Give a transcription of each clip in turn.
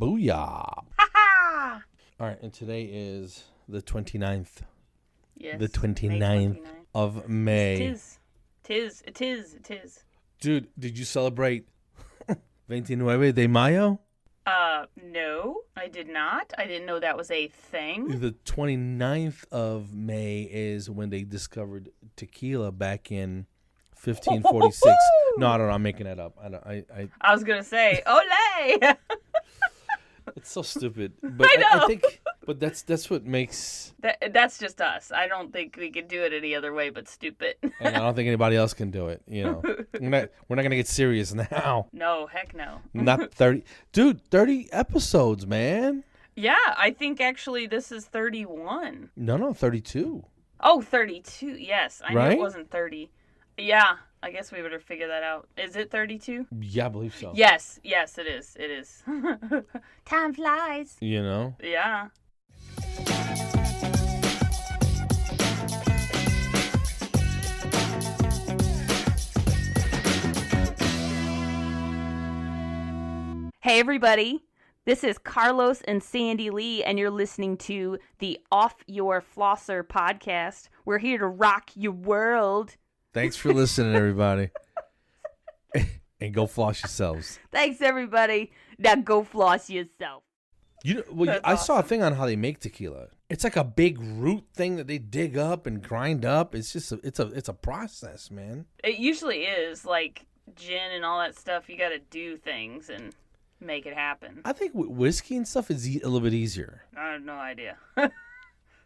Booyah. Ha! All right, and today is the 29th. Yes. The 29th of May. It is. Dude, did you celebrate 29 de Mayo? No, I did not. I didn't know that was a thing. The 29th of May is when they discovered tequila back in 1546. No, I'm making that up. I was gonna say, ole! It's so stupid. But I know. I think, but that's what makes. That's just us. I don't think we could do it any other way but stupid. And I don't think anybody else can do it. You know, we're not gonna get serious now. No, heck no. Not 30, dude. 30 episodes, man. Yeah, I think actually this is 31. No, 32. Oh, 32. Yes, I knew Right? it wasn't 30. Yeah, I guess we better figure that out. Is it 32? Yeah, I believe so. Yes, it is. It is. Time flies. You know. Yeah. Hey, everybody. This is Carlos and Sandy Lee, and you're listening to the Off Your Flosser podcast. We're here to rock your world. Thanks for listening, everybody. And go floss yourselves. Thanks, everybody. Now go floss yourself. I saw a thing on how they make tequila. It's like a big root thing that they dig up and grind up. It's just it's a process, man. It usually is like gin and all that stuff. You got to do things and make it happen. I think with whiskey and stuff is a little bit easier. I have no idea.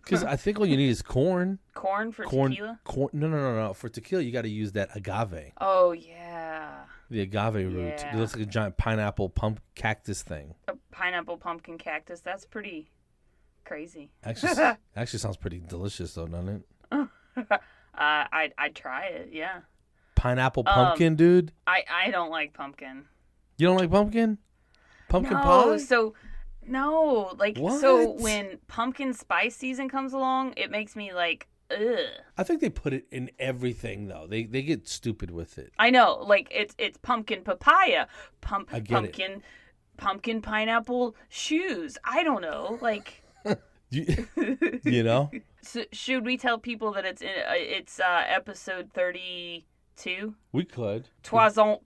Because I think all you need is corn. Corn for tequila? Corn. No. For tequila, you got to use that agave. Oh, yeah. The agave root. Yeah. It looks like a giant pineapple cactus thing. A pineapple pumpkin cactus. That's pretty crazy. Actually sounds pretty delicious, though, doesn't it? I'd try it, yeah. Pineapple pumpkin, dude? I don't like pumpkin. You don't like pumpkin? Pumpkin No, pie? So when pumpkin spice season comes along, it makes me like, ugh. I think they put it in everything, though. They get stupid with it. I know, like it's pumpkin papaya, pumpkin pumpkin pineapple shoes. I don't know, like. You know? So should we tell people that it's episode 32? We could. Trois en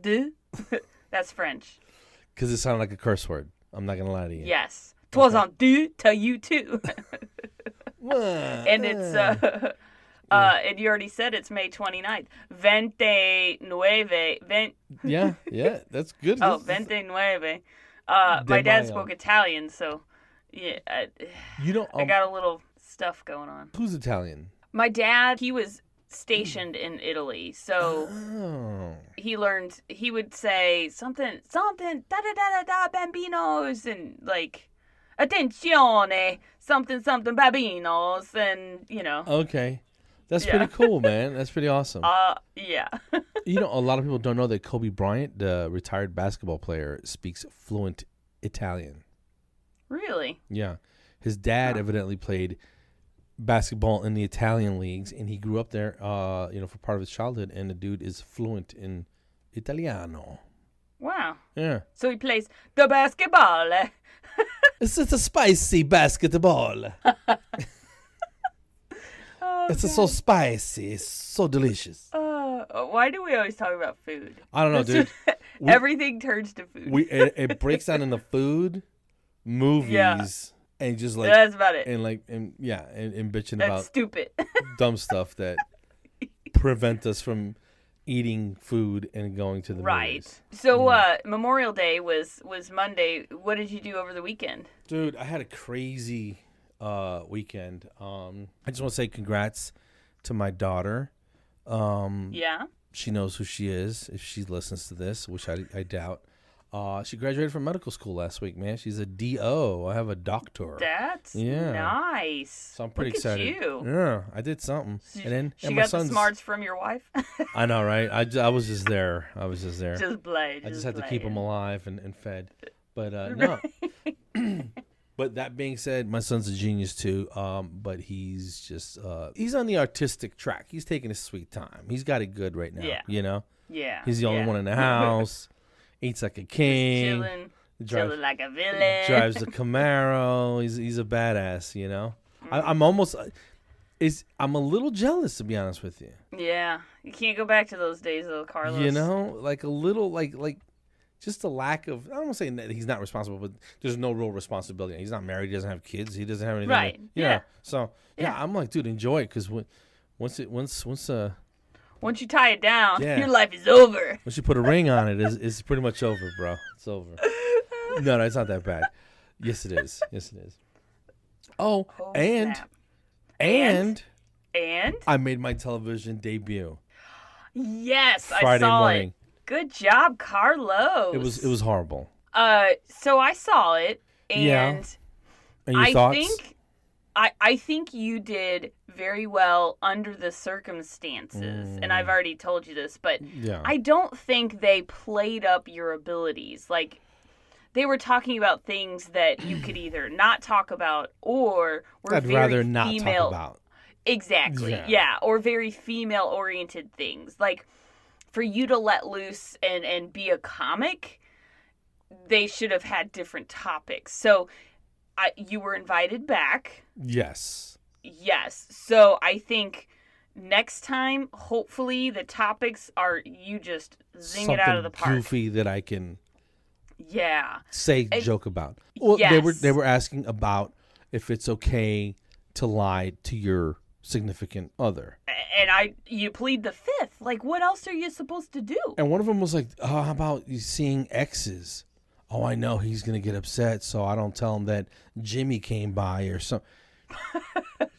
deux. That's French. Because it sounded like a curse word. I'm not going to lie to you. Yes. Trois en deux to you too. And it's, and you already said it's May 29th. 29. Yeah, that's good. Oh, 29. My dad spoke Italian, so yeah. I got a little stuff going on. Who's Italian? My dad, he was stationed in Italy, so he would say something da da da da bambinos, and like attenzione something bambinos, and you know. Okay, that's pretty cool, man. That's pretty awesome. Yeah. A lot of people don't know that Kobe Bryant, the retired basketball player, speaks fluent Italian. Really? Yeah, his dad evidently played basketball in the Italian leagues, and he grew up there, for part of his childhood, and the dude is fluent in Italiano. Wow. Yeah. So he plays the basketball. It's a spicy basketball. It's so spicy. It's so delicious. Why do we always talk about food? I don't know, dude. Everything turns to food. It breaks down into food, movies, and just like that's about it. And bitching That's about stupid. dumb stuff that prevent us from eating food and going to the movies. So Memorial Day was Monday. What did you do over the weekend? Dude, I had a crazy weekend. I just want to say congrats to my daughter. Yeah. She knows who she is if she listens to this, which I doubt. She graduated from medical school last week, man. She's a DO. I have a doctor. That's nice. So I'm pretty excited. At you. Yeah, I did something. She got the smarts from your wife? I know, right? I was just there. Just play. I just had to keep him alive and fed. But no. But that being said, my son's a genius too. But he's just he's on the artistic track. He's taking his sweet time. He's got it good right now. Yeah. You know? Yeah. He's the only one in the house. eats like a king, chilling like a villain. drives a Camaro. He's a badass, you know. I'm almost I'm a little jealous, to be honest with you. Yeah, you can't go back to those days, though, Carlos. You know, like a little like just a lack of. I don't want to say that he's not responsible, but there's no real responsibility. He's not married. He doesn't have kids. He doesn't have anything. Right. Yeah. So I'm like, dude, enjoy it, because once you tie it down, Yeah. your life is over. once you put a ring on it, it's pretty much over, bro. It's over. No, it's not that bad. Yes, it is. Oh, and snap. and And I made my television debut yes, Friday I saw morning. it. Good job, Carlos. It was horrible. So I saw it, and Yeah. And your I thoughts? think I think you did very well under the circumstances, and I've already told you this, but Yeah. I don't think they played up your abilities. Like, they were talking about things that you could either not talk about or were I'd very rather not female. talk about. Exactly. Yeah. Or very female-oriented things. Like, for you to let loose and be a comic, they should have had different topics. So, you were invited back. Yes. Yes. So, I think next time, hopefully, the topics are you just zing it out of the park. Goofy that I can joke about. Well, yes. they were asking about if it's okay to lie to your significant other. And you plead the fifth. Like, what else are you supposed to do? And one of them was like, "Oh, how about you seeing exes?" Oh, I know he's gonna get upset, so I don't tell him that Jimmy came by or something.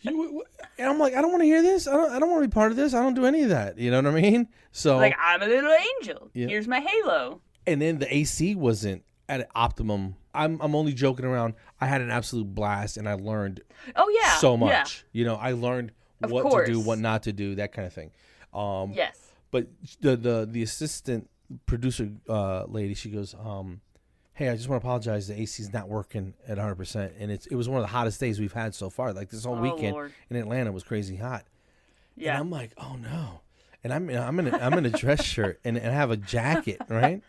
And I'm like, I don't want to hear this. I don't want to be part of this. I don't do any of that. You know what I mean? So Like, I'm a little angel. Yeah. Here's my halo. And then the AC wasn't at an optimum. I'm only joking around. I had an absolute blast, and I learned so much. You know, I learned what to do, what not to do, that kind of thing. Yes. But the assistant producer lady, she goes, "Hey, I just want to apologize. The AC's not working at 100%, and it was one of the hottest days we've had so far. Like, this whole weekend in Atlanta was crazy hot." Yeah. And I'm like, "Oh no!" And I'm in a dress shirt and I have a jacket, right?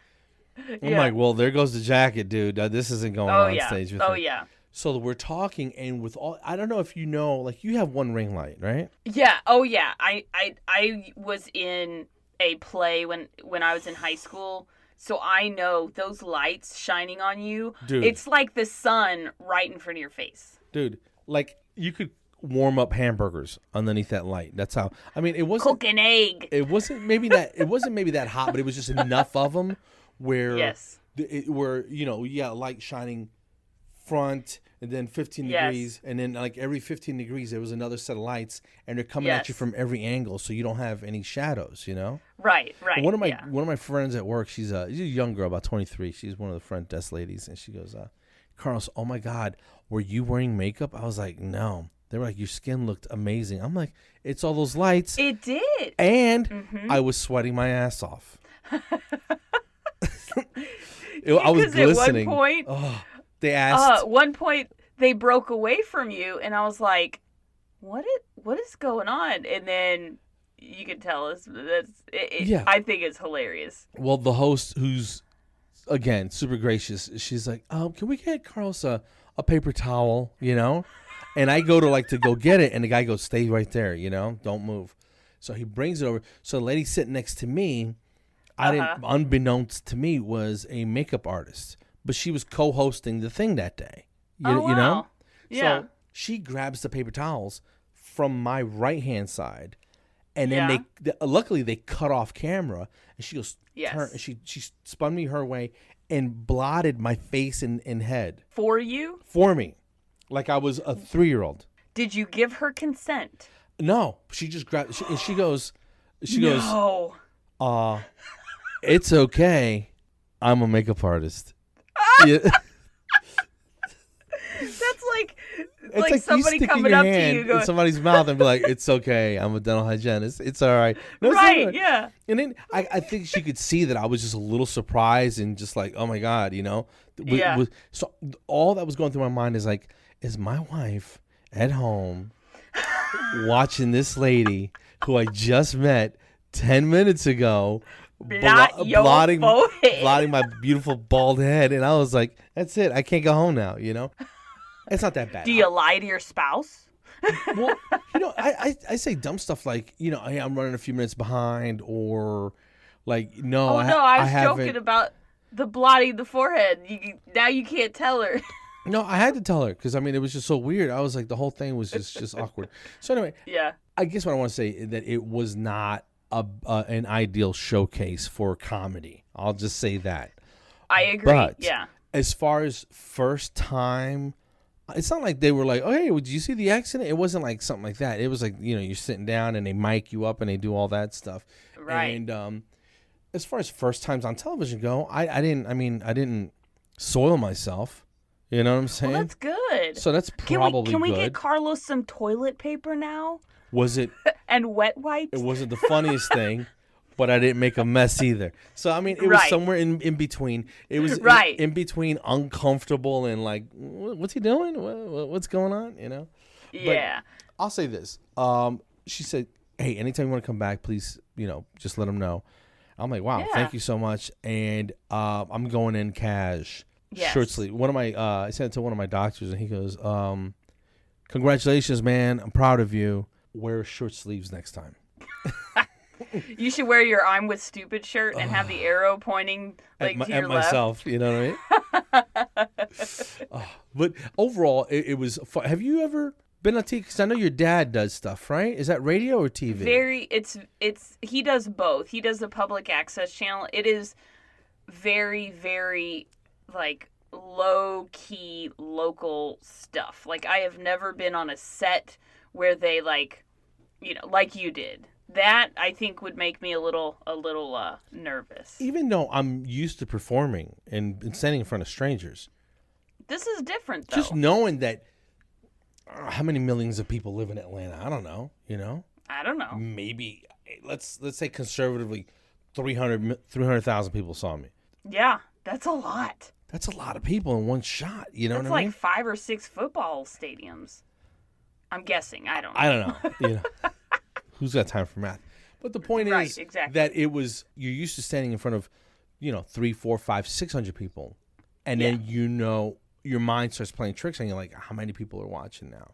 I'm like, well, there goes the jacket, dude. This isn't going on stage with me. Yeah. So we're talking, and with all, I don't know if you know, like, you have one ring light, right? Yeah. Oh, yeah. I was in a play when I was in high school, so I know those lights shining on you. Dude. It's like the sun right in front of your face. Dude, like, you could warm up hamburgers underneath that light. That's how. I mean, it wasn't cook an egg. It wasn't maybe that hot, but it was just enough of them where light shining front, and then 15 degrees, and then like every 15 degrees there was another set of lights, and they're coming at you from every angle, so you don't have any shadows, you know. Right. And one of my friends at work, she's a young girl, about 23. She's one of the front desk ladies, and she goes, "Carlos, oh my God, were you wearing makeup?" I was like, "No." They were like, "Your skin looked amazing." I'm like, "It's all those lights." It did. And I was sweating my ass off. I was glistening. At one point, they asked. at one point, they broke away from you, and I was like, what is going on? And then you could tell us. I think it's hilarious. Well, the host, who's, again, super gracious, she's like, "Can we get Carlos a paper towel, you know?" And I go to go get it, and the guy goes, "Stay right there, you know, don't move." So he brings it over. So the lady sitting next to me, unbeknownst to me, was a makeup artist, but she was co-hosting the thing that day. You know? Yeah. So she grabs the paper towels from my right-hand side, and then luckily they cut off camera, and she goes, she spun me her way and blotted my face and head. For you? For me. Like I was a 3-year-old. Did you give her consent? No. She just grabbed, and she goes, no. "It's okay. I'm a makeup artist." Yeah. That's like somebody you coming your up hand to you going, in somebody's mouth and be like, "It's okay. I'm a dental hygienist. It's all right." No, right, all right. yeah. And then I think she could see that I was just a little surprised and just like, "Oh my God," you know? So all that was going through my mind is like, is my wife at home watching this lady who I just met 10 minutes ago Blot your forehead. blotting my beautiful bald head, and I was like, "That's it. I can't go home now." It's not that bad. Do you lie to your spouse? Well, I say dumb stuff like, hey, I'm running a few minutes behind, or like, no. Oh, no, I was joking about the blotting the forehead. Now you can't tell her. No, I had to tell her because, it was just so weird. I was like, the whole thing was just awkward. So anyway, yeah. I guess what I want to say is that it was not an ideal showcase for comedy. I'll just say that. I agree, but yeah. As far as first time, it's not like they were like, oh, hey, did you see the accident? It wasn't like something like that. It was like, you're sitting down and they mic you up and they do all that stuff. Right. And as far as first times on television go, I didn't soil myself. You know what I'm saying? Well, that's good. So that's probably Can we good. get Carlos some toilet paper now? Was it? And wet wipes? It wasn't the funniest thing, but I didn't make a mess either. So, it was Right. somewhere in between. It was Right. in between uncomfortable and like, what's he doing? What's going on? Yeah. But I'll say this. She said, hey, anytime you want to come back, please, just let them know. I'm like, wow, Yeah. thank you so much. And I'm going in cash. Yes. Short sleeve. I sent it to one of my doctors, and he goes, congratulations, man. I'm proud of you. Wear short sleeves next time. You should wear your I'm with stupid shirt and have the arrow pointing like to your at myself, you know what I mean? But overall, it was fun. Have you ever been on TV? Because I know your dad does stuff, right? Is that radio or TV? He does both. He does the public access channel. It is very, very like low key local stuff. Like I have never been on a set where they like you did. That I think would make me a little nervous. Even though I'm used to performing and standing in front of strangers, this is different though. just knowing that how many millions of people live in Atlanta, I don't know. I don't know. Maybe let's say conservatively 300,000 people saw me. Yeah, that's a lot. That's a lot of people in one shot. You know That's what I mean? like 5 or 6 football stadiums. I'm guessing. I don't know. I don't know. Who's got time for math? But the point is exactly. that you're used to standing in front of, 3, 4, 5, 600 people. And then, your mind starts playing tricks and you're like, how many people are watching now?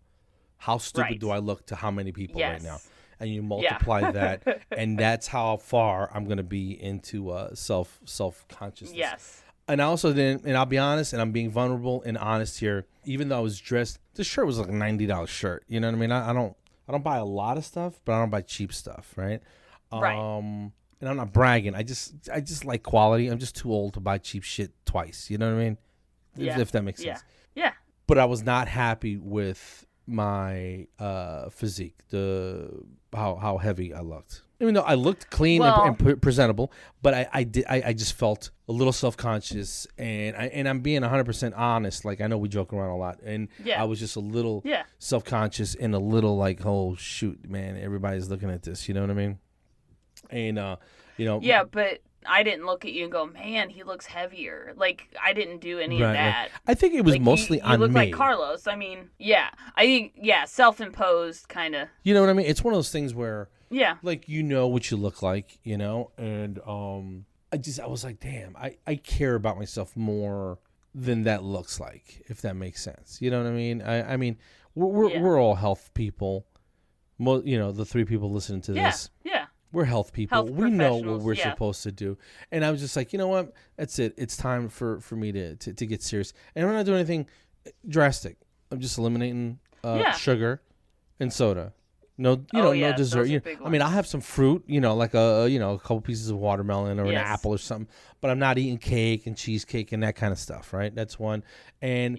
How stupid do I look to how many people right now? And you multiply that. And that's how far I'm going to be into self-consciousness. Yes. And I also didn't, and I'll be honest, and I'm being vulnerable and honest here, even though I was dressed, this shirt was like a $90 shirt. You know what I mean? I don't buy a lot of stuff, but I don't buy cheap stuff, right? Right. And I'm not bragging. I just like quality. I'm just too old to buy cheap shit twice. You know what I mean? Yeah. If that makes sense. Yeah. But I was not happy with my physique, how heavy I looked. Even though I looked clean and presentable, but I just felt a little self-conscious, and I'm being 100% honest. Like, I know we joke around a lot, and I was just a little self-conscious and a little like, oh shoot, man, everybody's looking at this. You know what I mean? And Yeah, but I didn't look at you and go, man, he looks heavier. Like, I didn't do any of that. Right. I think it was like, mostly on me. You look like Carlos. I mean, yeah. I think, self-imposed kind of. You know what I mean? It's one of those things where, like, what you look like, and I was like, damn, I care about myself more than that looks like, if that makes sense. You know what I mean? I mean, we're all health people. The 3 people listening to this. Yeah. We're health people. We know what we're supposed to do. And I was just like, you know what? That's it. It's time for me to get serious. And I'm not doing anything drastic. I'm just eliminating sugar and soda. No, no dessert. I mean, I'll have some fruit, like a couple pieces of watermelon or an apple or something. But I'm not eating cake and cheesecake and that kind of stuff, right? That's one. And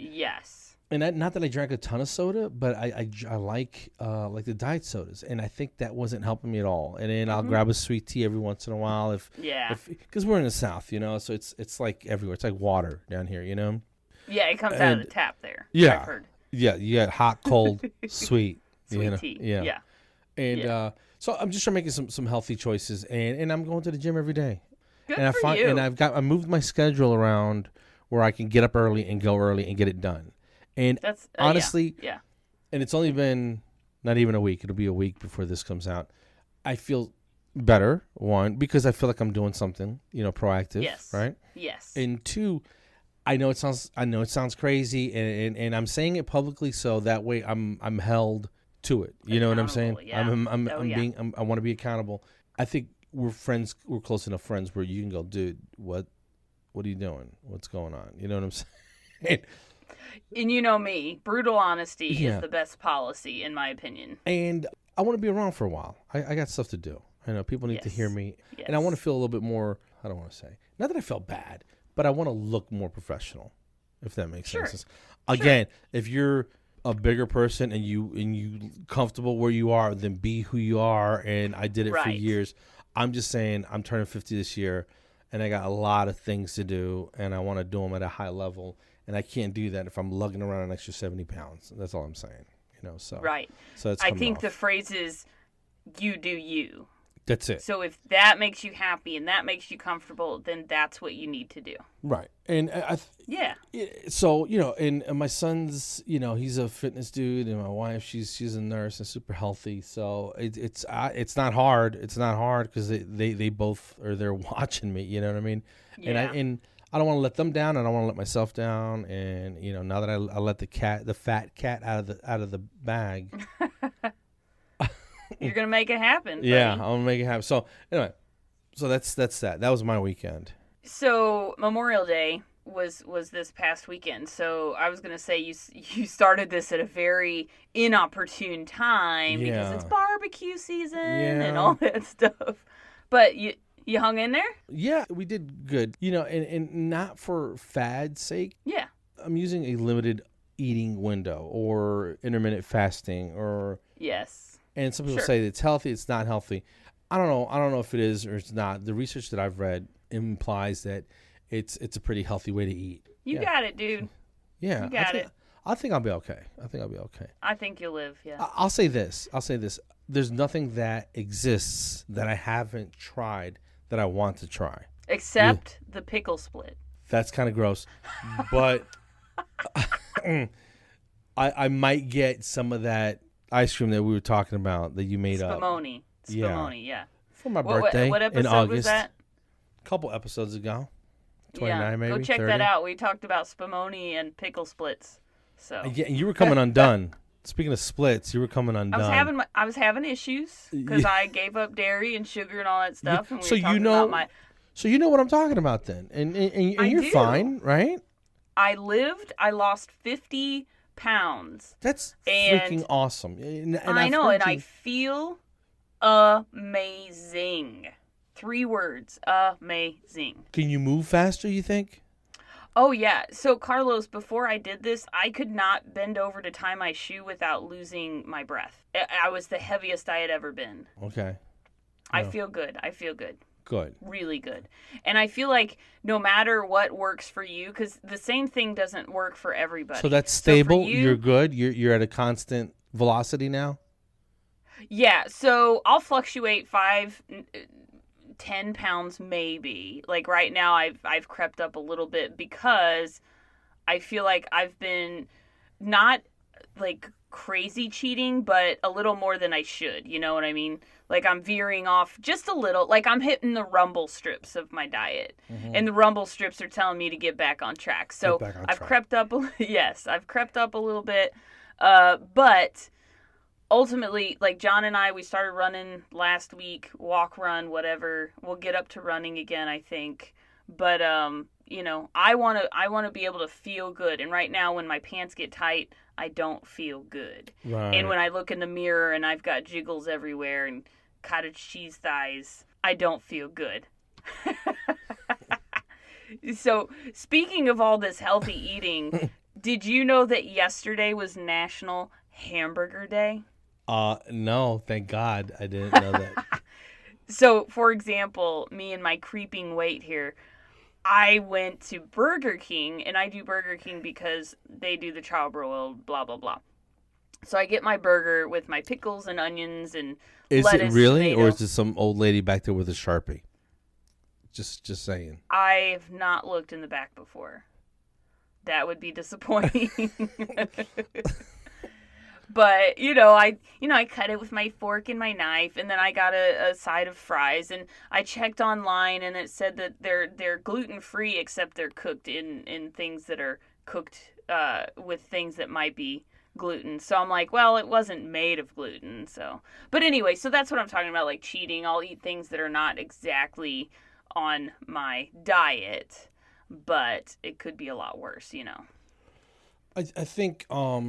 and not that I drank a ton of soda, but I like the diet sodas, and I think that wasn't helping me at all. And then I'll grab a sweet tea every once in a while, because we're in the South, so it's like everywhere. It's like water down here, Yeah, it comes out of the tap there. Yeah, I've heard. Yeah, you got hot, cold, sweet, sweet tea. Yeah. And so I'm just trying to make some healthy choices, and I'm going to the gym every day. Good and for you. And I moved my schedule around where I can get up early and go early and get it done. And that's honestly, and it's only been not even a week. It'll be a week before this comes out. I feel better, one, because I feel like I'm doing something, proactive. Yes. Right. Yes. And two, I know it sounds crazy, and I'm saying it publicly so that way I'm held to it. You know what I'm saying? Yeah. I want to be accountable. I think we're friends. We're close enough friends where you can go, dude, what are you doing? What's going on? You know what I'm saying? And you know me, brutal honesty is the best policy, in my opinion. And I want to be around for a while. I got stuff to do. I know people need to hear me. Yes. And I want to feel a little bit more, I don't want to say, not that I felt bad, but I want to look more professional, if that makes sense. Again, if you're a bigger person and you comfortable where you are, then be who you are. And I did it for years. I'm just saying I'm turning 50 this year, and I got a lot of things to do, and I want to do them at a high level. And I can't do that if I'm lugging around an extra 70 pounds. That's all I'm saying. So that's I think the phrase is, you do you. That's it. So if that makes you happy and that makes you comfortable, then that's what you need to do. Right. And so, and my son's, he's a fitness dude, and my wife, she's a nurse and super healthy. So it's not hard. It's not hard because they both are there watching me. You know what I mean? Yeah. And I don't want to let them down, and I don't want to let myself down. And now that I let the fat cat out of the bag. You're gonna make it happen. Buddy. Yeah, I'm gonna make it happen. So anyway, that's that. That was my weekend. So Memorial Day was this past weekend. So I was gonna say you started this at a very inopportune time because it's barbecue season and all that stuff. But you hung in there? Yeah, we did good. And not for fad's sake. Yeah. I'm using a limited eating window or intermittent fasting or yes. And some people say it's healthy, it's not healthy. I don't know if it is or it's not. The research that I've read implies that it's a pretty healthy way to eat. You got it, dude. Yeah. You got it. I think I'll be okay. I think you'll live, yeah. I'll say this. There's nothing that exists that I haven't tried that I want to try. Except the pickle split. That's kind of gross. But I might get some of that ice cream that we were talking about that you made Spumoni. up. Spumoni, yeah. For my birthday what episode in August. Was that? A couple episodes ago. 29 maybe. Go check 30. that out. We talked about Spumoni and pickle splits. So yeah, you were coming undone. Speaking of splits, you were coming undone. I was having issues because I gave up dairy and sugar and all that stuff. And so you know what I'm talking about then, and you're fine, right? I lost 50 pounds. That's freaking awesome. And I know, and I feel amazing. 3 words, amazing. Can you move faster, you think? Oh, yeah. So, Carlos, before I did this, I could not bend over to tie my shoe without losing my breath. I was the heaviest I had ever been. Okay. I feel good. Good. Really good. And I feel like no matter what works for you, because the same thing doesn't work for everybody. So that's stable? So you're good? You're at a constant velocity now? Yeah. So I'll fluctuate 10 pounds maybe. Like right now I've crept up a little bit because I feel like I've been not like crazy cheating, but a little more than I should. You know what I mean? Like I'm veering off just a little. Like I'm hitting the rumble strips of my diet. Mm-hmm. And the rumble strips are telling me to get back on track. So I've crept up. I've crept up a little bit. But ultimately, like John and I, we started running last week, walk, run, whatever. We'll get up to running again, I think. But, I want to be able to feel good. And right now when my pants get tight, I don't feel good. Right. And when I look in the mirror and I've got jiggles everywhere and cottage cheese thighs, I don't feel good. So, speaking of all this healthy eating, did you know that yesterday was National Hamburger Day? No, thank God I didn't know that. So, for example, me and my creeping weight here, I went to Burger King, and I do Burger King because they do the charbroiled, blah, blah, blah. So I get my burger with my pickles and onions and lettuce. Is it really, tomato. or is it some old lady back there with a Sharpie? Just saying. I've not looked in the back before. That would be disappointing. But I cut it with my fork and my knife, and then I got a side of fries, and I checked online, and it said that they're gluten free, except they're cooked in things that are cooked with things that might be gluten. So I'm like, well, it wasn't made of gluten. So, but anyway, so that's what I'm talking about, like cheating. I'll eat things that are not exactly on my diet, but it could be a lot worse, I think for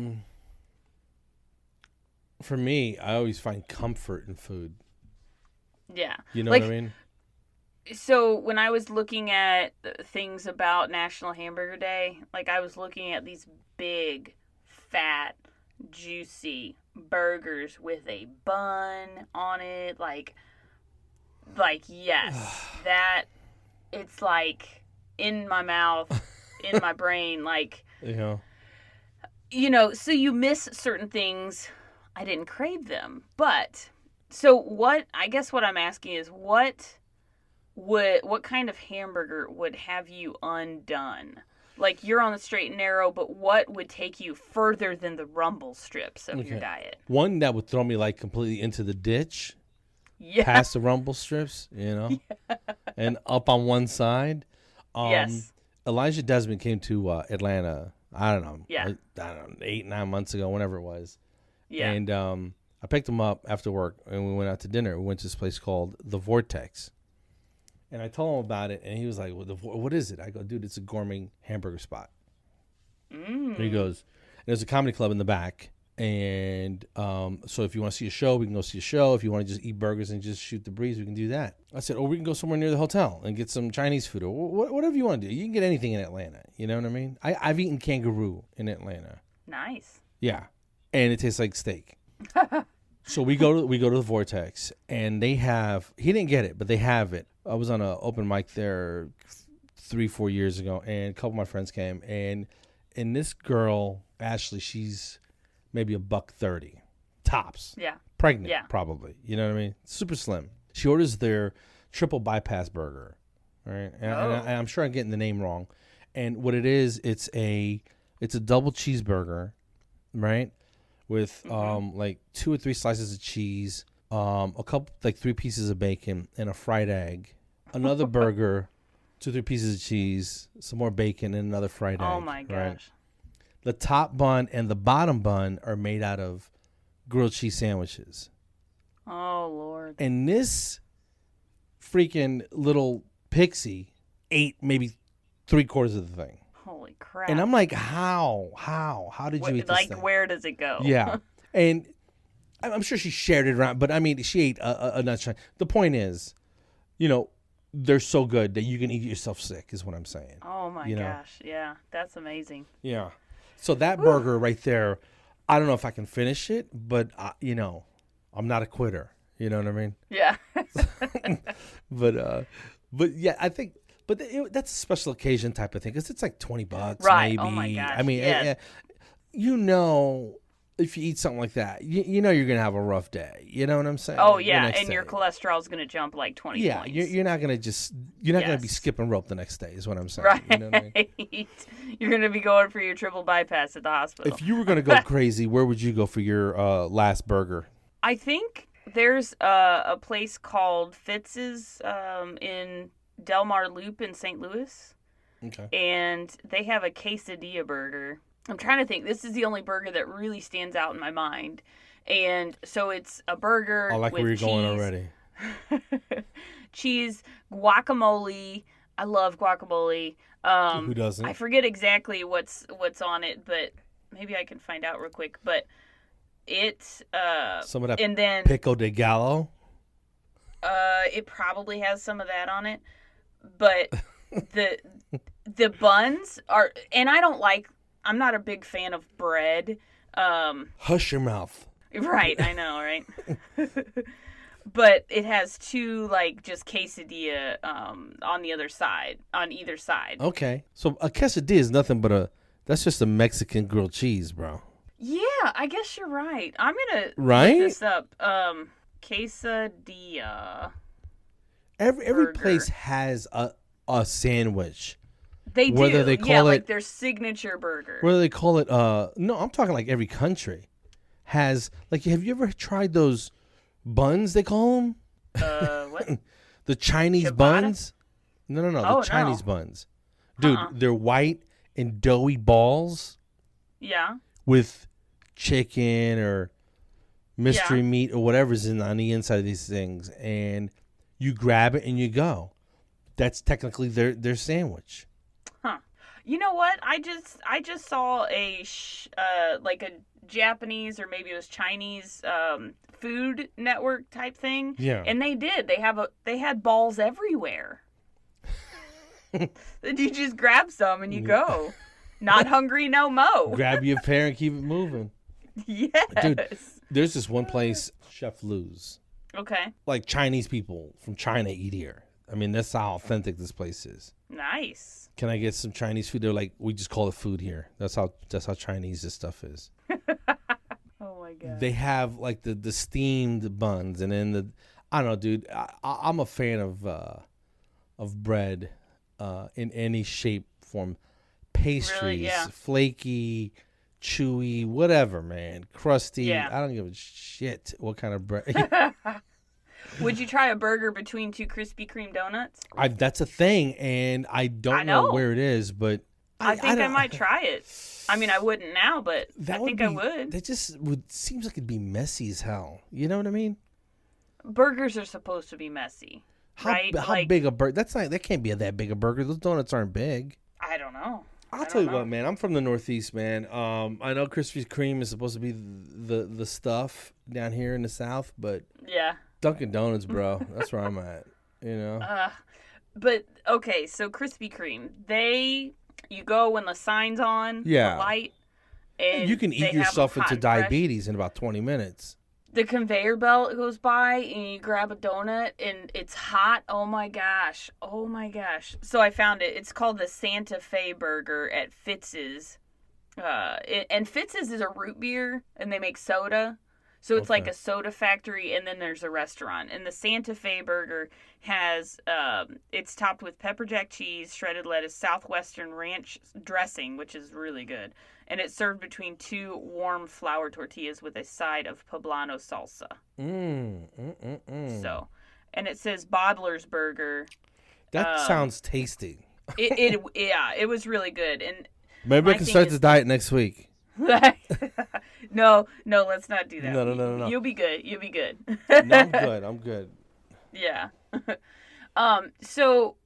me, I always find comfort in food. Yeah. You know what I mean? So when I was looking at things about National Hamburger Day, like I was looking at these big, fat, juicy burgers with a bun on it, like yes, that it's like in my mouth, in my brain, like Yeah. So you miss certain things. I didn't crave them, but so what? I guess what I'm asking is what kind of hamburger would have you undone? Like you're on the straight and narrow, but what would take you further than the rumble strips of your diet? One that would throw me like completely into the ditch, past the rumble strips, and up on one side. Yes. Elijah Desmond came to Atlanta. I don't know. 8-9 months ago, whenever it was. Yeah. And I picked him up after work, and we went out to dinner. We went to this place called The Vortex. And I told him about it, and he was like, what is it? I go, dude, it's a gourmet hamburger spot. And he goes, there's a comedy club in the back. And so if you want to see a show, we can go see a show. If you want to just eat burgers and just shoot the breeze, we can do that. I said, or we can go somewhere near the hotel and get some Chinese food or whatever you want to do. You can get anything in Atlanta. You know what I mean? I've eaten kangaroo in Atlanta. Nice. Yeah. And it tastes like steak. So we go to the Vortex, and they have, he didn't get it, but they have it. I was on an open mic there 3-4 years ago, and a couple of my friends came, and this girl, Ashley, she's maybe $130 tops. Yeah. Pregnant, probably. You know what I mean? Super slim. She orders their triple bypass burger, right? And I'm sure I'm getting the name wrong. And what it is, it's a double cheeseburger, right? With like 2 or 3 slices of cheese, a couple, like 3 pieces of bacon, and a fried egg. Another burger, 2 or 3 pieces of cheese, some more bacon, and another fried egg. Oh my gosh. Right? The top bun and the bottom bun are made out of grilled cheese sandwiches. Oh Lord. And this freaking little pixie ate maybe 3/4 of the thing. Holy crap. And I'm like, how did you eat this thing? Like, where does it go? Yeah. And I'm sure she shared it around, but I mean, she ate a nut shine. The point is, they're so good that you can eat yourself sick, is what I'm saying. Oh my gosh. Yeah. That's amazing. Yeah. So that burger right there, I don't know if I can finish it, but, I'm not a quitter. You know what I mean? Yeah. But yeah, I think, but that's a special occasion type of thing, because it's like $20, right. maybe. Oh my gosh. I mean, if you eat something like that, you're gonna have a rough day. You know what I'm saying? Oh yeah, and your cholesterol's gonna jump like 20 points. You're not gonna gonna be skipping rope the next day, is what I'm saying. Right. You know what I mean? You're gonna be going for your triple bypass at the hospital. If you were gonna go crazy, where would you go for your last burger? I think there's a place called Fitz's in Del Mar Loop in St. Louis. Okay. And they have a quesadilla burger. I'm trying to think. This is the only burger that really stands out in my mind. And so it's a burger I like with where you're cheese, going already. cheese, guacamole. I love guacamole. Who doesn't? I forget exactly what's on it, but maybe I can find out real quick. But it's some of that and then pico de gallo. It probably has some of that on it, but the buns are, and I'm not a big fan of bread. Hush your mouth. Right, I know, right? But it has 2 just quesadilla on either side. Okay, so a quesadilla is nothing but that's just a Mexican grilled cheese, bro. Yeah, I guess you're right. I'm gonna look this up. Quesadilla. Every place has a sandwich. They do. Whether they call it their signature burger. Whether they call it no, I'm talking like every country. has like, have you ever tried those buns they call them? What? The Chinese Ciabatta? buns? No, Oh, the Chinese no. buns. Dude, they're white and doughy balls Yeah. with chicken or mystery meat or whatever's on the inside of these things, and you grab it and you go. That's technically their sandwich. Huh. You know what? I just saw like a Japanese or maybe it was Chinese Food Network type thing. Yeah. And they had balls everywhere. You just grab some and you go. Not hungry no mo. Grab your pair and keep it moving. Yes. Dude, there's this one place, Chef Lou's. Okay. Like Chinese people from China eat here. I mean, that's how authentic this place is. Nice. Can I get some Chinese food? They're like, we just call it food here. That's how Chinese this stuff is. Oh my god. They have like the steamed buns, and then I don't know, dude. I'm a fan of bread in any shape, form, pastries, Really? Yeah. flaky, chewy, whatever, man, crusty. Yeah. I don't give a shit what kind of bread. Would you try a burger between two Krispy Kreme donuts? That's a thing, and I don't know where it is, but I think I might try it. I mean, I wouldn't now, but I think I would. That just seems like it'd be messy as hell. You know what I mean? Burgers are supposed to be messy, right? How big a burger? That can't be that big a burger. Those donuts aren't big. I don't know. I'll tell you what, man. I'm from the Northeast, man. I know Krispy Kreme is supposed to be the stuff down here in the South, but yeah, Dunkin' Donuts, bro. That's where I'm at. You know. But okay, so Krispy Kreme, you go when the sign's on, the light, and you can eat yourself into diabetes in about 20 minutes. The conveyor belt goes by and you grab a donut and it's hot. Oh my gosh. Oh my gosh. So I found it. It's called the Santa Fe Burger at Fitz's. And Fitz's is a root beer and they make soda. So it's like a soda factory and then there's a restaurant. And the Santa Fe Burger has, it's topped with pepper jack cheese, shredded lettuce, Southwestern ranch dressing, which is really good. And it's served between two warm flour tortillas with a side of poblano salsa. So, and it says Bottler's Burger. That sounds tasty. It was really good. And maybe I can start the diet next week. No, let's not do that. No. You'll be good. No, I'm good. Yeah. So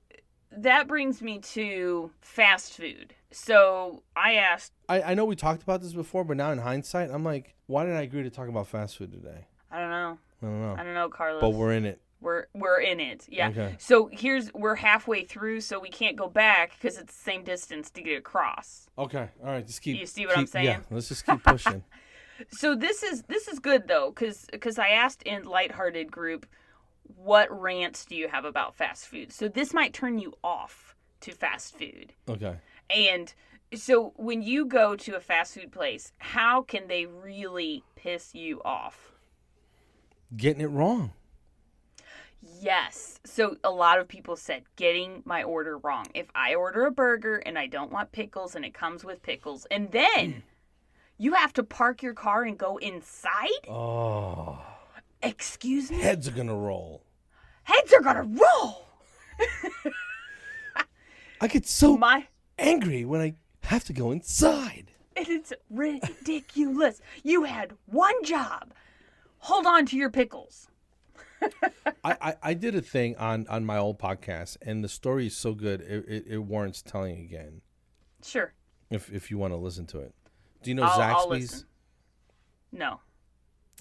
that brings me to fast food. So I asked. I know we talked about this before, but now in hindsight, I'm like, why did I agree to talk about fast food today? I don't know, Carlos. But we're in it. We're in it. Yeah. Okay. So we're halfway through, so we can't go back because it's the same distance to get across. Okay. All right. Just keep. You see what I'm saying? Yeah. Let's just keep pushing. So this is good though, because I asked in Lighthearted group, what rants do you have about fast food? So this might turn you off to fast food. Okay. And so when you go to a fast food place, how can they really piss you off? Getting it wrong. Yes. So a lot of people said getting my order wrong. If I order a burger and I don't want pickles and it comes with pickles, and then you have to park your car and go inside? Oh. Excuse me? Heads are going to roll. Heads are going to roll! I get so angry when I have to go inside. It's ridiculous. You had one job. Hold on to your pickles. I did a thing on my old podcast, and the story is so good, it warrants telling again. Sure. If you want to listen to it. Do you know I'll Zaxby's? listen. No.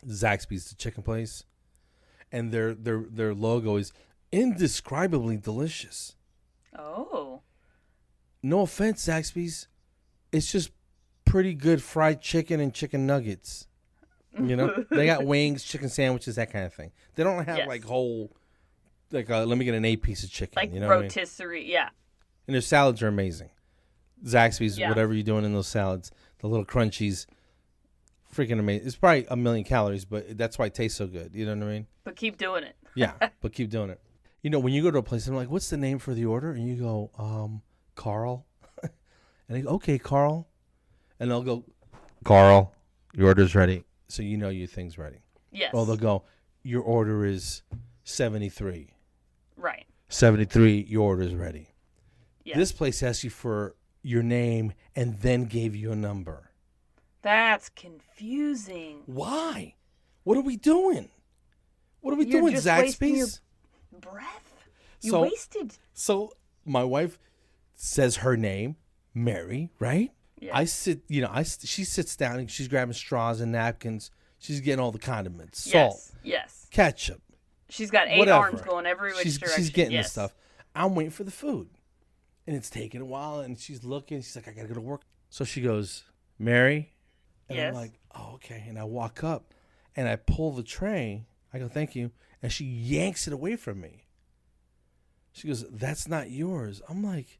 Zaxby's, the chicken place, and their logo is indescribably delicious. Oh. No offense, Zaxby's. It's just pretty good fried chicken and chicken nuggets. You know, they got wings, chicken sandwiches, that kind of thing. They don't have like whole, like let me get an 8 piece of chicken. Like you know rotisserie, what I mean? Yeah. And their salads are amazing. Zaxby's, whatever you're doing in those salads, the little crunchies, freaking amazing. It's probably 1 million calories, but that's why it tastes so good. You know what I mean? But keep doing it. Yeah, but keep doing it. You know, when you go to a place, I'm like, what's the name for the order? And you go, Carl. And they go, okay, Carl. And they'll go, Carl, your order's ready. so you know your thing's ready. Yes. Or they'll go, your order is 73. Right. 73, your order is ready. Yes. This place asks you for your name and then gave you a number. That's confusing. Why? What are we doing? What are we You're doing, just wasting your Zaxby's? breath. You wasted. So my wife says her name, Mary, right? Yeah. I sit, she sits down and she's grabbing straws and napkins. She's getting all the condiments, Yes. salt, Yes. ketchup. She's got 8 whatever. arms going every which direction. She's getting yes. the stuff. I'm waiting for the food. And it's taking a while, and she's looking. She's like, I got to go to work. So she goes, Mary? And Yes. I'm like, oh, okay. And I walk up, and I pull the tray. I go, thank you. And she yanks it away from me. She goes, that's not yours. I'm like,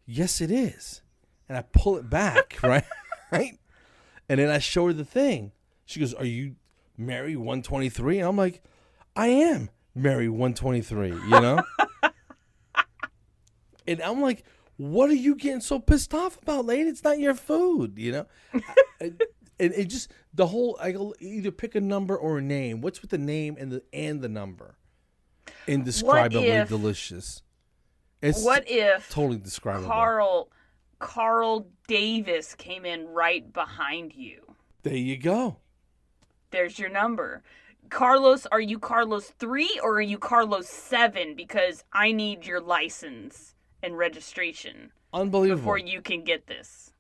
yes, it is. And I pull it back, right? And then I show her the thing. She goes, are you Mary 123? And I'm like, I am Mary 123, And I'm like, what are you getting so pissed off about, lady? It's not your food, And it just, the whole, I go either pick a number or a name. What's with the name and the number? Indescribably delicious. It's what if totally describable. Carl Davis came in right behind you? There you go. There's your number. Carlos, are you Carlos 3 or are you Carlos 7? Because I need your license and registration. Unbelievable. Before you can get this.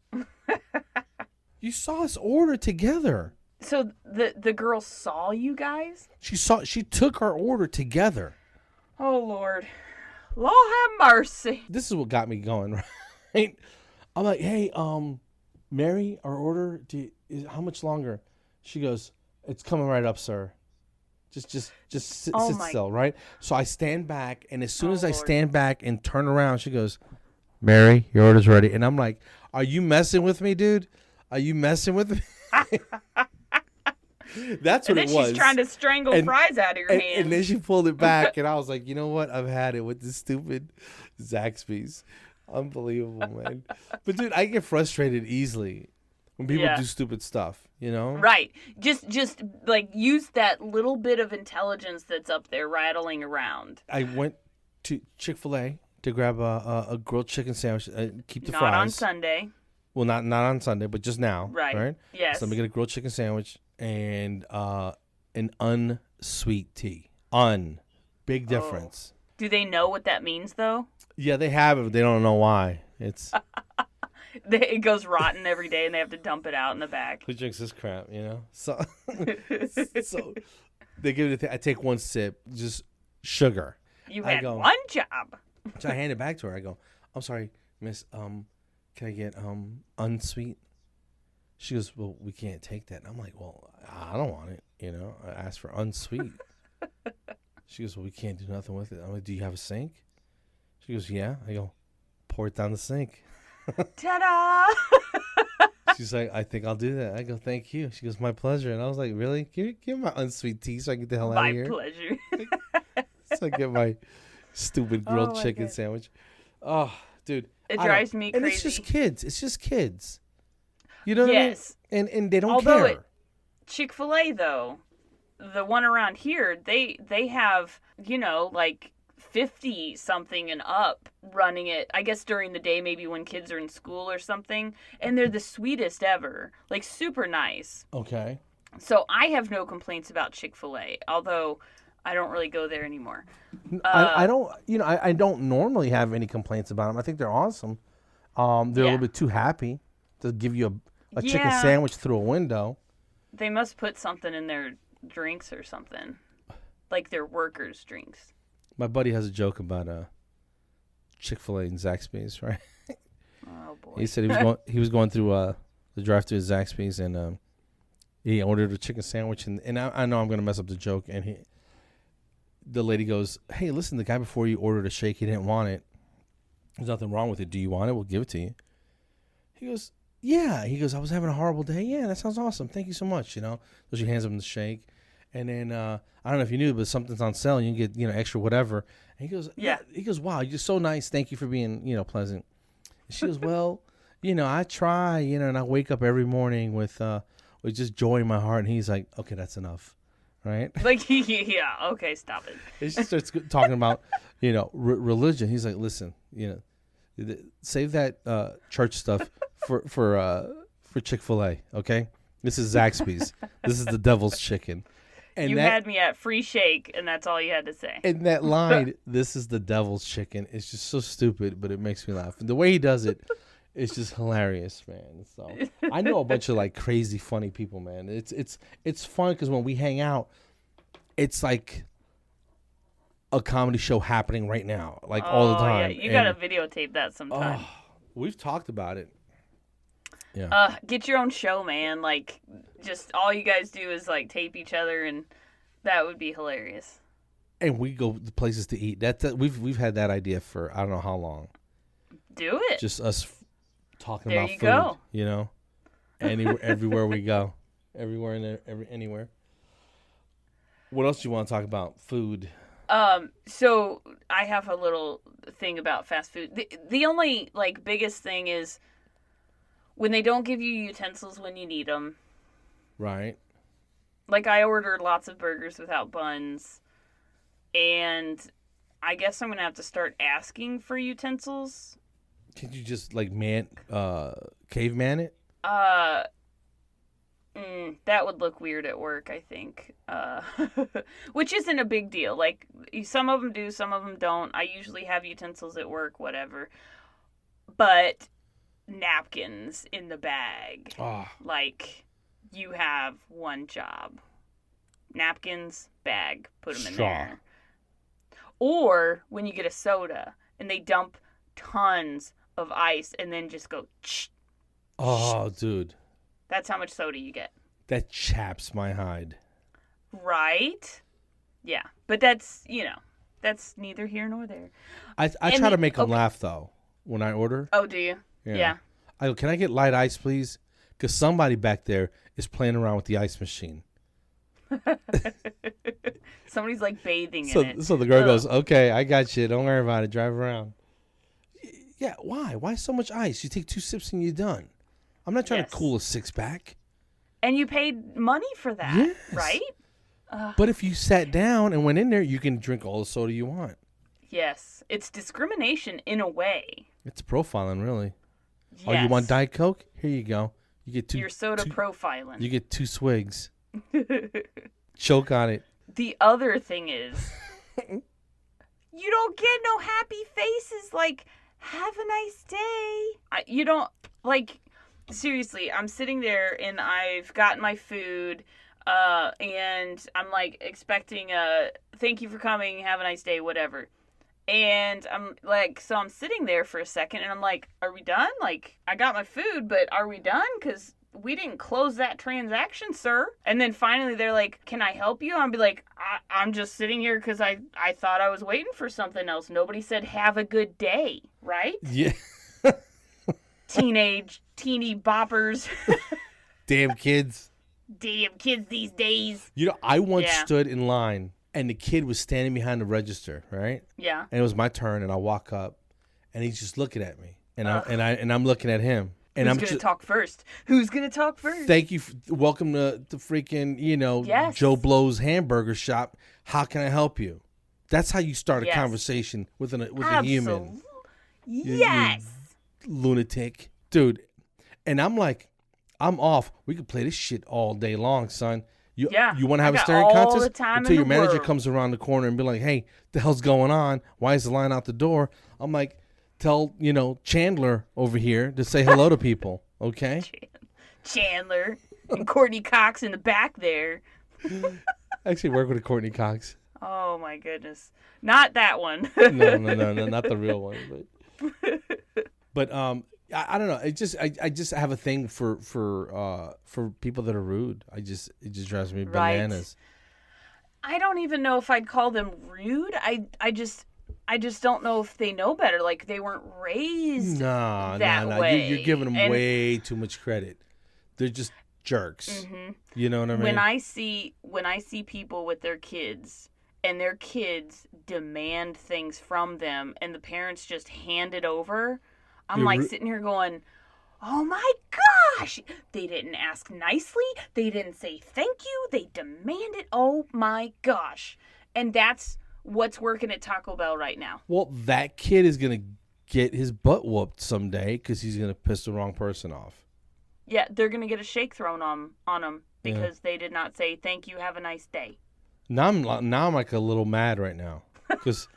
You saw us order together. So the girl saw you guys? She took our order together. Oh, Lord. Lord have mercy. This is what got me going, right? I'm like, hey, Mary, our order, how much longer? She goes, it's coming right up, sir. Just sit still, right? So I stand back, and as soon as I stand back and turn around, she goes, Mary, your order's ready. And I'm like, are you messing with me, dude? Are you messing with me? That's what it was. And then she's trying to strangle fries out of your hand. And then she pulled it back, and I was like, you know what? I've had it with this stupid Zaxby's. Unbelievable, man. But, dude, I get frustrated easily when people do stupid stuff, Right. Just like use that little bit of intelligence that's up there rattling around. I went to Chick-fil-A to grab a grilled chicken sandwich. Keep the fries. Not on Sunday. Well, not on Sunday, but just now. Right? Yes. So let me get a grilled chicken sandwich and an unsweet tea. Big difference. Do they know what that means, though? Yeah, they have it, but they don't know why. It's... It goes rotten every day, and they have to dump it out in the back. Who drinks this crap, So, so they give it. I take one sip, just sugar. You had one job. So I hand it back to her. I go, I'm sorry, miss. Can I get unsweet? She goes, well, we can't take that. And I'm like, well, I don't want it. I asked for unsweet. She goes, well, we can't do nothing with it. I'm like, do you have a sink? She goes, yeah. I go, pour it down the sink. Ta-da! She's like, I think I'll do that. I go, thank you. She goes, my pleasure. And I was like, really? Give me my unsweet tea so I can get the hell out of here. My pleasure. So I get my stupid grilled chicken sandwich. Oh, dude. It drives me crazy. And it's just kids. You know what I mean? And they don't care. Chick-fil-A, though, the one around here, they have, like 50-something and up running it, I guess during the day, maybe when kids are in school or something, and they're the sweetest ever, like super nice. Okay. So I have no complaints about Chick-fil-A, although I don't really go there anymore. I don't, I don't normally have any complaints about them. I think they're awesome. They're a little bit too happy to give you a chicken sandwich through a window. They must put something in their drinks or something, like their workers' drinks. My buddy has a joke about Chick-fil-A and Zaxby's, right? Oh boy! He said he was going through the drive-thru at Zaxby's, and he ordered a chicken sandwich, and I know I'm gonna mess up the joke, and the lady goes, "Hey, listen, the guy before you ordered a shake, he didn't want it. There's nothing wrong with it. Do you want it? We'll give it to you." He goes, "Yeah." He goes, "I was having a horrible day." "Yeah, that sounds awesome. Thank you so much." So she hands him the shake. And then I don't know if you knew, but something's on sale. And you can get extra whatever. And he goes, yeah. He goes, "Wow, you're so nice. Thank you for being pleasant." And she goes, "Well, I try, and I wake up every morning with with just joy in my heart. And he's like, okay, that's enough. Right? Like, yeah, okay, stop it. He starts talking about, religion. He's like, listen, save that church stuff for Chick-fil-A, okay? This is Zaxby's. This is the devil's chicken. And you had me at free shake, and that's all you had to say. And that line, this is the devil's chicken, is just so stupid, but it makes me laugh. And the way he does it, it's just hilarious, man. So I know a bunch of like crazy, funny people, man. It's fun because when we hang out, it's like a comedy show happening right now, like all the time. Yeah. You gotta videotape that sometime. We've talked about it. Yeah. Get your own show, man. Like, just all you guys do is like tape each other, and that would be hilarious. And we go to places to eat. We've had that idea for I don't know how long. Do it. Just us talking there about you food. Go. Everywhere we go, anywhere. What else do you want to talk about? Food. So I have a little thing about fast food. The only like biggest thing is when they don't give you utensils when you need them. Right. Like I ordered lots of burgers without buns, and I guess I'm gonna have to start asking for utensils. Can you just like caveman it? That would look weird at work, I think. Which isn't a big deal. Like, some of them do, some of them don't. I usually have utensils at work, whatever. But napkins in the bag. Oh. Like, you have one job. Napkins, bag, put them in there. Or when you get a soda and they dump tons of ice and then just go, shh. Oh, dude. That's how much soda you get. That chaps my hide. Right? Yeah. But that's neither here nor there. I try to make them laugh, though, when I order. Oh, do you? Yeah. I go, can I get light ice, please? Because somebody back there is playing around with the ice machine. Somebody's like bathing in it. So the girl goes, okay, I got you. Don't worry about it. Drive around. Yeah, why? Why so much ice? You take 2 sips and you're done. I'm not trying to cool a 6-pack. And you paid money for that, yes. Right? But if you sat down and went in there, you can drink all the soda you want. Yes. It's discrimination in a way. It's profiling, really. Yes. Oh, you want Diet Coke? Here you go. You get Your soda profiling. You get 2 swigs. Choke on it. The other thing is, you don't get no happy faces like, have a nice day. You don't, like, seriously, I'm sitting there and I've gotten my food, and I'm, like, expecting a thank you for coming, have a nice day, whatever. And I'm, like, so I'm sitting there for a second and I'm like, are we done? Like, I got my food, but are we done? Because we didn't close that transaction, sir. And then finally they're like, can I help you? I'll be like, I'm just sitting here because I thought I was waiting for something else. Nobody said have a good day, right? Yeah. Teeny boppers. Damn kids. Damn kids these days. I once stood in line and the kid was standing behind the register, right? Yeah. And it was my turn and I walk up and he's just looking at me and I'm looking at him. And Who's going to talk first? Who's going to talk first? Thank you. Welcome to the freaking, Joe Blow's hamburger shop. How can I help you? That's how you start a conversation with a human. Yes. You lunatic. Dude. And I'm like, I'm off. We could play this shit all day long, son. You want to have a staring contest? Until your manager comes around the corner and be like, hey, the hell's going on? Why is the line out the door? I'm like, tell, Chandler over here to say hello to people, okay? Chandler and Courtney Cox in the back there. I actually work with a Courtney Cox. Oh, my goodness. Not that one. No, not the real one. But I don't know. I just have a thing for people that are rude. It just drives me bananas. I don't even know if I'd call them rude. I just don't know if they know better. Like, they weren't raised that way. You're giving them way too much credit. They're just jerks. Mm-hmm. You know what I mean? When I see people with their kids and their kids demand things from them and the parents just hand it over, I'm sitting here going, oh my gosh, They didn't ask nicely. They didn't say thank you. They demanded. Oh my gosh. And that's what's working at Taco Bell right now. Well, that kid is going to get his butt whooped someday because he's going to piss the wrong person off. Yeah, they're going to get a shake thrown on them because they did not say thank you, have a nice day. Now I'm like a little mad right now because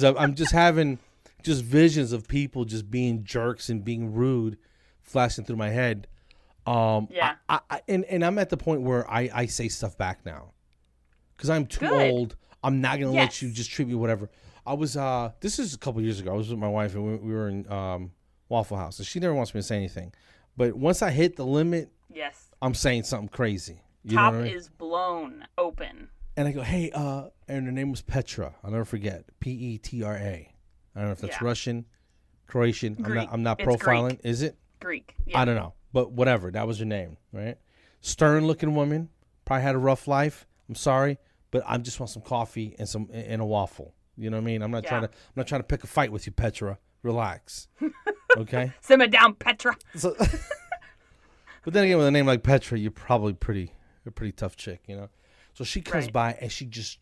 I'm just having just visions of people just being jerks and being rude flashing through my head. Yeah. And I'm at the point where I say stuff back now because I'm too Good. old. I'm not going to let you just treat me whatever. I was, this is a couple years ago. I was with my wife and we were in Waffle House. And she never wants me to say anything. But once I hit the limit, I'm saying something crazy. You Top know what I mean? is blown open. And I go, hey, and her name was Petra. I'll never forget. Petra. I don't know if that's Russian, Croatian. Greek. I'm not It's profiling. Greek. Is it? Greek. Yeah. I don't know. But whatever. That was her name, right? Stern-looking woman. Probably had a rough life. I'm sorry. But I just want some coffee and a waffle. You know what I mean? I'm not trying to pick a fight with you, Petra. Relax. Okay? Simmer down, Petra. So, but then again, with a name like Petra, you're probably a pretty tough chick, you know? So she comes by and she just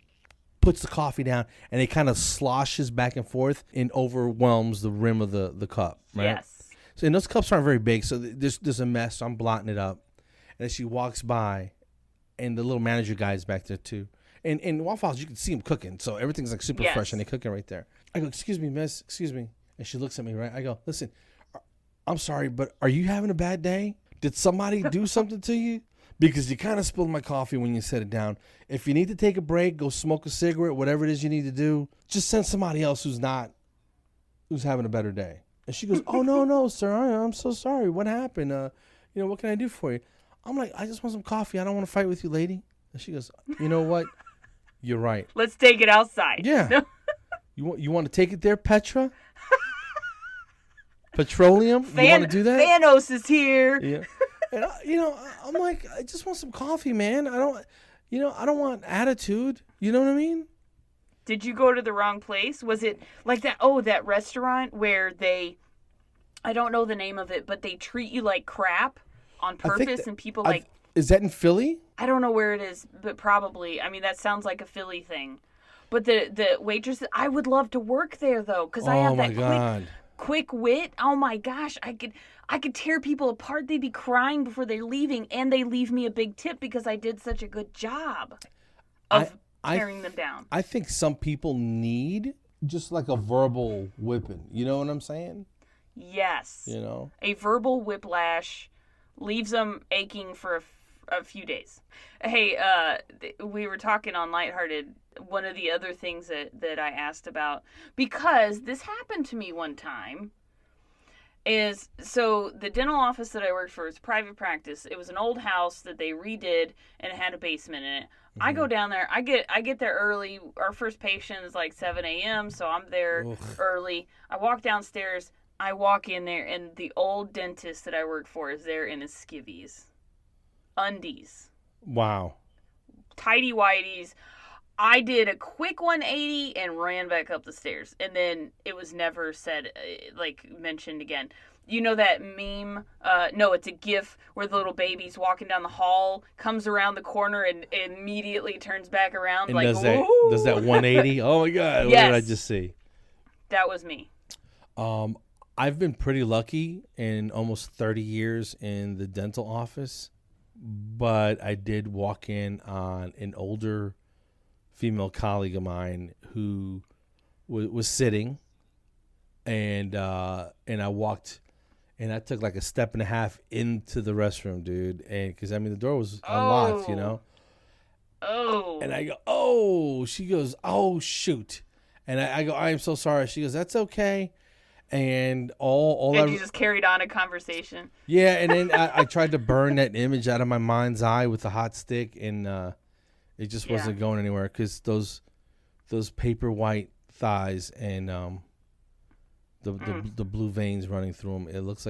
puts the coffee down and it kind of sloshes back and forth and overwhelms the rim of the cup, right? Yes. So and those cups aren't very big, so there's a mess. So I'm blotting it up. And as she walks by, and the little manager guy is back there too. And in Waffle House, you can see him cooking, so everything's like super fresh and they're cooking right there. I go, excuse me, miss, excuse me. And she looks at me, right? I go, listen, I'm sorry, but are you having a bad day? Did somebody do something to you? Because you kind of spilled my coffee when you set it down. If you need to take a break, go smoke a cigarette, whatever it is you need to do, just send somebody else who's having a better day. And she goes, oh, no, sir. I'm so sorry. What happened? What can I do for you? I'm like, I just want some coffee. I don't want to fight with you, lady. And she goes, you know what? You're right. Let's take it outside. Yeah. You want to take it there, Petra? Petroleum? You want to do that? Thanos is here. Yeah. And I'm like, I just want some coffee, man. I don't want attitude. You know what I mean? Did you go to the wrong place? Was it like that? Oh, that restaurant where I don't know the name of it, but they treat you like crap on purpose, and people is that in Philly? I don't know where it is, but probably. I mean, that sounds like a Philly thing. But the waitress, I would love to work there though, because I have that quick wit. Oh my gosh, I could tear people apart. They'd be crying before they're leaving, and they leave me a big tip because I did such a good job of tearing them down. I think some people need just like a verbal whipping. You know what I'm saying? Yes. You know, a verbal whiplash leaves them aching for a few days. Hey, we were talking on Lighthearted. One of the other things that I asked about, because this happened to me one time, is so the dental office that I worked for is private practice. It was an old house that they redid and it had a basement in it. Mm-hmm. I go down there. I get there early. Our first patient is like 7 a.m., so I'm there early. I walk downstairs. I walk in there, and the old dentist that I work for is there in his skivvies. Undies. Wow. Tidy whities. I did a quick 180 and ran back up the stairs. And then it was never said, mentioned again. You know that meme? No, it's a GIF where the little baby's walking down the hall, comes around the corner, and immediately turns back around. And does that 180? Oh, my God. Yes. What did I just see? That was me. I've been pretty lucky in almost 30 years in the dental office. But I did walk in on an older female colleague of mine who was sitting, and I walked, and I took like a step and a half into the restroom, dude, and because the door was unlocked, you know. Oh. And I go, oh. She goes, oh shoot, and I go, I am so sorry. She goes, that's okay. And you just carried on a conversation. Yeah, and then I tried to burn that image out of my mind's eye with a hot stick, and it just wasn't going anywhere because those paper white thighs and the blue veins running through them. It looked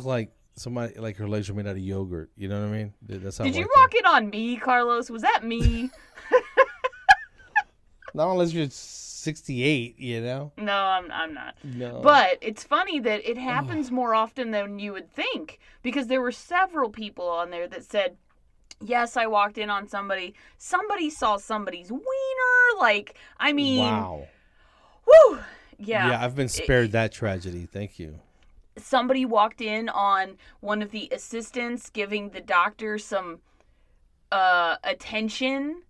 like somebody, like her legs were made out of yogurt. You know what I mean? That's how. Did you walk in on me, Carlos? Was that me? Not unless you're 68, you know? No, I'm not. No. But it's funny that it happens more often than you would think, because there were several people on there that said, yes, I walked in on somebody saw somebody's wiener, like, I mean, wow. Woo! Yeah. Yeah, I've been spared that tragedy. Thank you. Somebody walked in on one of the assistants giving the doctor some attention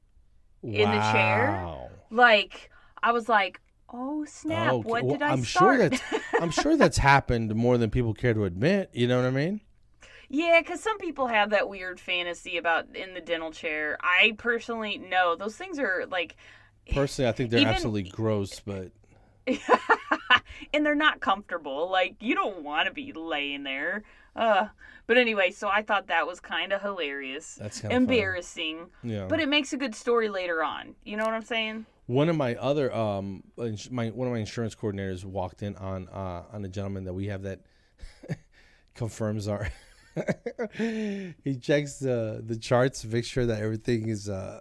in the chair. Like, I was like, oh snap, what did I start? I'm sure that's happened more than people care to admit. You know what I mean? Yeah, because some people have that weird fantasy about in the dental chair. I personally, no. Those things are like... Personally, I think they're absolutely gross, but... and they're not comfortable. Like, you don't want to be laying there. But anyway, so I thought that was kind of hilarious. That's kind of embarrassing. Funny. Yeah. But it makes a good story later on. You know what I'm saying? One of my other one of my insurance coordinators walked in on a gentleman that we have that confirms our he checks the charts to make sure that everything is that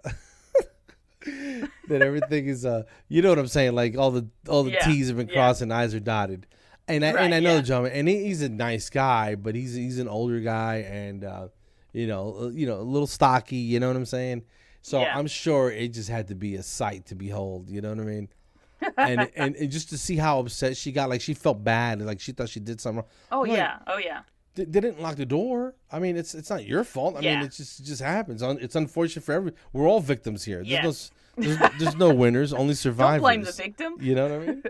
everything is you know what I'm saying, like all the T's have been crossed and I's are dotted. And I know the gentleman, and he's a nice guy, but he's an older guy, and you know, a little stocky. You know what I'm saying? So I'm sure it just had to be a sight to behold. You know what I mean? and just to see how upset she got, like she felt bad, like she thought she did something wrong. Oh yeah. They didn't lock the door. I mean, it's not your fault. I mean, it just happens. It's unfortunate for everyone. We're all victims here. There's no winners, only survivors. Don't blame the victim. You know what I mean?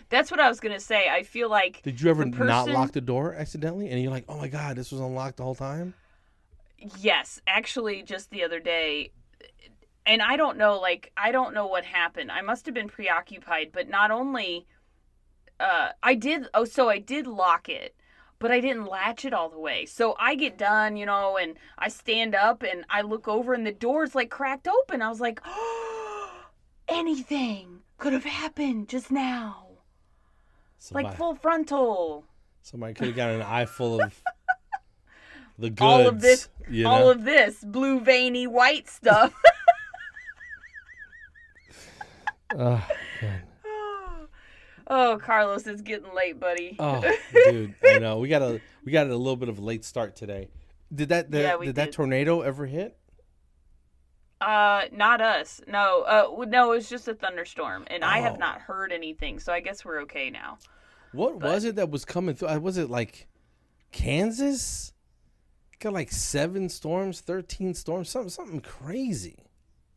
That's what I was going to say. I feel like... Did you ever not lock the door accidentally? And you're like, oh my God, this was unlocked the whole time? Yes. Actually, just the other day, and I don't know what happened. I must have been preoccupied, but not only... I did lock it, but I didn't latch it all the way. So I get done, you know, and I stand up and I look over and the door's like cracked open. I was like, oh, anything could have happened just now. Like full frontal. Somebody could have got an eye full of the goods. All of this blue veiny white stuff. Oh, God. Oh, Carlos, it's getting late, buddy. Oh, dude, I know. We got a little bit of a late start today. Did that tornado ever hit? Not us. No. No, it was just a thunderstorm, and I have not heard anything, so I guess we're okay now. What was it that was coming through? Was it like Kansas? Got like 7 storms, 13 storms, something crazy.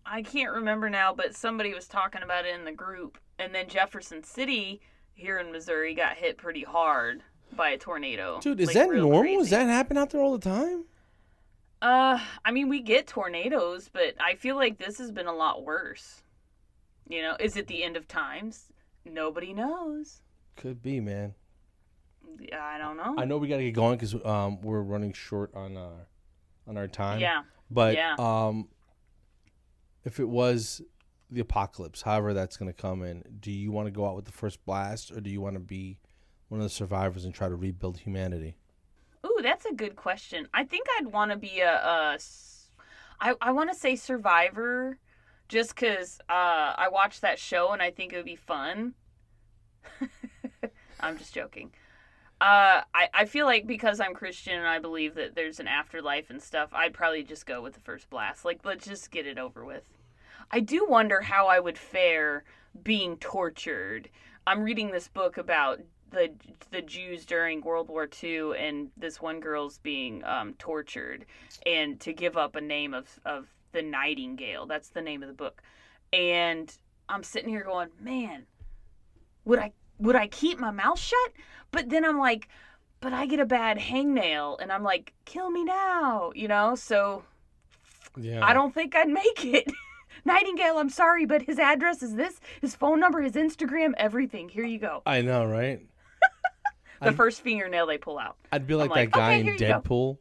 I can't remember now, but somebody was talking about it in the group. And then Jefferson City here in Missouri got hit pretty hard by a tornado. Dude, is that normal? Crazy. Does that happen out there all the time? I mean, we get tornadoes, but I feel like this has been a lot worse. You know, is it the end of times? Nobody knows. Could be, man. I don't know. I know we got to get going because we're running short on our time. Yeah. But if it was the apocalypse, however that's going to come in, do you want to go out with the first blast, or do you want to be one of the survivors and try to rebuild humanity? Ooh, that's a good question. I think I'd want to be I want to say survivor, just because I watched that show and I think it would be fun. I'm just joking. I feel like because I'm Christian and I believe that there's an afterlife and stuff, I'd probably just go with the first blast. Like, let's just get it over with. I do wonder how I would fare being tortured. I'm reading this book about the Jews during World War II, and this one girl's being tortured and to give up a name of the Nightingale. That's the name of the book. And I'm sitting here going, man, would I keep my mouth shut? But then I'm like, but I get a bad hangnail, and I'm like, kill me now, you know? So I don't think I'd make it. Nightingale, I'm sorry, but his address is this, his phone number, his Instagram, everything. Here you go. I know, right? The first fingernail they pull out. I'd be like that guy in Deadpool.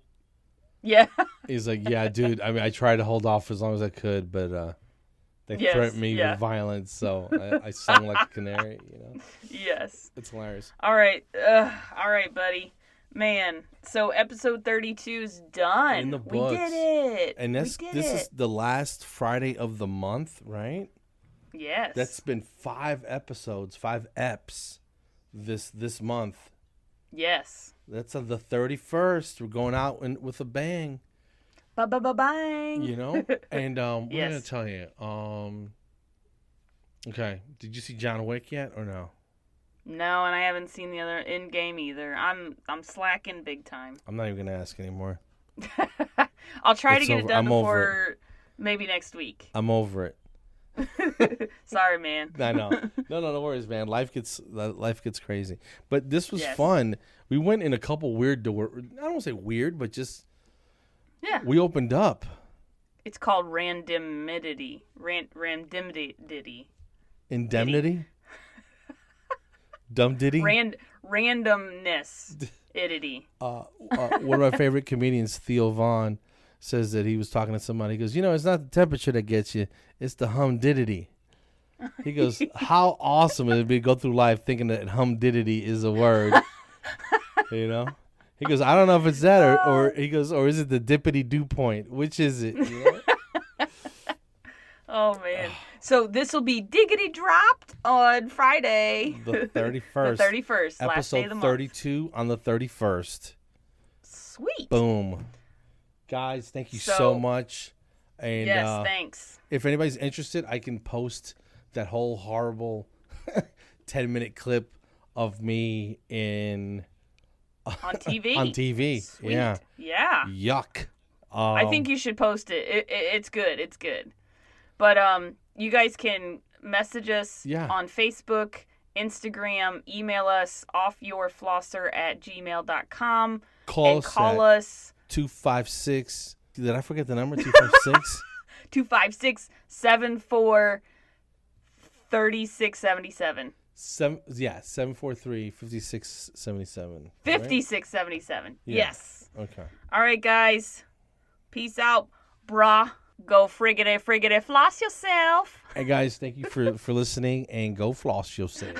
Yeah. He's like, yeah, dude, I mean, I tried to hold off as long as I could, but they threatened me with violence, so I sung like a canary, you know? Yes. It's hilarious. All right, buddy. Man, so episode 32 is done. In the books. We did it. And this is the last Friday of the month, right? Yes. That's been 5 episodes, 5 eps this month. Yes. That's on the 31st. We're going out with a bang. Bang. You know? And what am I Yes. going to tell you? Okay. Did you see John Wick yet or no? No, and I haven't seen the other in-game either. I'm slacking big time. I'm not even going to ask anymore. I'll try to It's get over. it done I'm over before maybe next week. I'm over it. Sorry, man. I know. No worries, man. Life gets crazy. But this was Yes. fun. We went in a couple weird doors. I don't want to say weird, but just Yeah. we opened up. It's called randomidity. Randomidity. Indemnity? Dumb diddy? Randomness. Idity. One of my favorite comedians, Theo Vaughn, says that he was talking to somebody. He goes, it's not the temperature that gets you, it's the humdidity. He goes, how awesome it would be to go through life thinking that humdidity is a word. He goes, I don't know if it's that or he goes, or is it the dippity dew point? Which is it? Oh, man. So this will be diggity dropped on Friday. The 31st. The 31st, last day of the Episode month. 32 on the 31st. Sweet. Boom. Guys, thank you so much. And yes, thanks. if anybody's interested, I can post that whole horrible 10-minute clip of me On TV. on TV. Sweet. Yeah. Yeah. Yuck. I think you should post it. It's good. It's good. But you guys can message us on Facebook, Instagram, email us offyourflosser@gmail.com. Call us 256. Did I forget the number? 256? 256-74-3677. 743-5677. 5677. Yeah. Yes. Okay. All right, guys. Peace out, brah. Go friggity floss yourself. Hey, guys, thank you for listening, and go floss yourself.